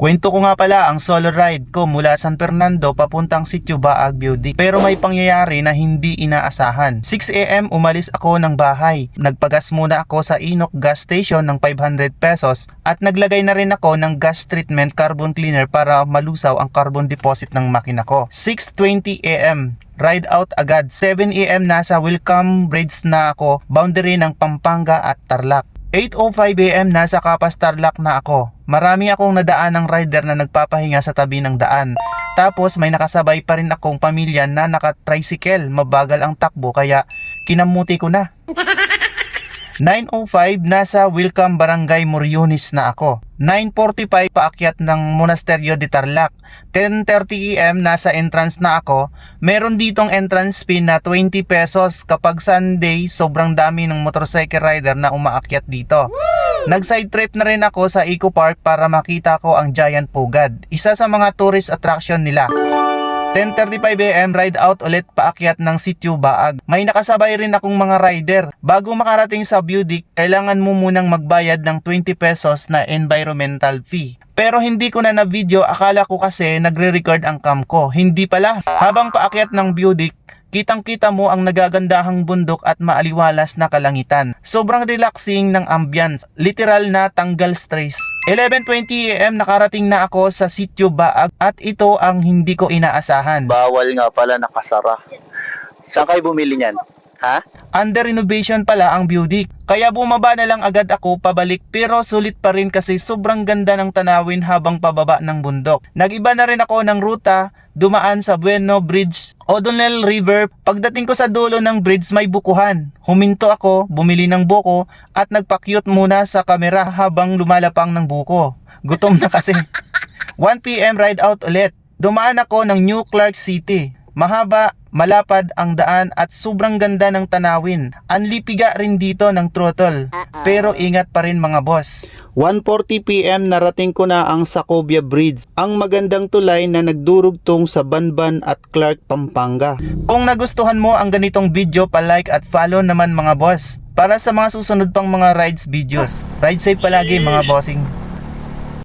Kwento ko nga pala ang solo ride ko mula San Fernando papuntang Sitio Baag, Beauty. Pero may pangyayari na hindi inaasahan. 6 AM umalis ako ng bahay. Nagpagas muna ako sa Inok gas station ng 500 pesos at naglagay na rin ako ng gas treatment carbon cleaner para malusaw ang carbon deposit ng makina ko. 6:20 AM ride out agad. 7 AM nasa Welcome Bridge na ako, boundary ng Pampanga at Tarlac. 8:05 AM nasa Capas Tarlac na ako. Marami akong nadaan ng rider na nagpapahinga sa tabi ng daan. Tapos may nakasabay pa rin akong pamilya na naka-tricycle. Mabagal ang takbo kaya kinamuti ko na. 9:05 nasa Welcome Barangay Moriones na ako. 9:45 paakyat ng Monasterio de Tarlac. 10:30 AM nasa entrance na ako. Meron ditong entrance fee na 20 pesos kapag Sunday. Sobrang dami ng motorcycle rider na umaakyat dito. Nag-side trip na rin ako sa Eco Park para makita ko ang Giant Pugad, isa sa mga tourist attraction nila. 10:35 AM ride out ulit paakyat ng Sitio Baag. May nakasabay rin akong mga rider. Bago makarating sa Beauty, kailangan mo munang magbayad ng 20 pesos na environmental fee. Pero hindi ko na na-video, akala ko kasi nagre-record ang cam ko. Hindi pala. Habang paakyat ng Beauty, kitang-kita mo ang nagagandahang bundok at maaliwalas na kalangitan. Sobrang relaxing ng ambience, literal na tanggal stress. 11:20 AM nakarating na ako sa Sitio Baag at ito ang hindi ko inaasahan. Bawal nga pala, nakasara. Saan kayo bumili niyan? Ha? Under renovation pala ang Beauty. Kaya bumaba na lang agad ako pabalik pero sulit pa rin kasi sobrang ganda ng tanawin habang pababa ng bundok. Nag-iba na rin ako ng ruta, dumaan sa Bueno Bridge, O'Donnell River. Pagdating ko sa dulo ng bridge may bukuhan. Huminto ako, bumili ng buko at nagpa-cute muna sa kamera habang lumalapang ng buko. Gutom na kasi. 1 PM ride out ulit. Dumaan ako ng New Clark City. Mahaba, malapad ang daan at sobrang ganda ng tanawin. Anlipiga rin dito ng throttle. Pero ingat pa rin mga boss. 1:40 PM narating ko na ang Sacobia Bridge. Ang magandang tulay na nagdurugtong sa Banban at Clark, Pampanga. Kung nagustuhan mo ang ganitong video, pa-like at follow naman mga boss. Para sa mga susunod pang mga rides videos. Ride safe palagi mga bossing.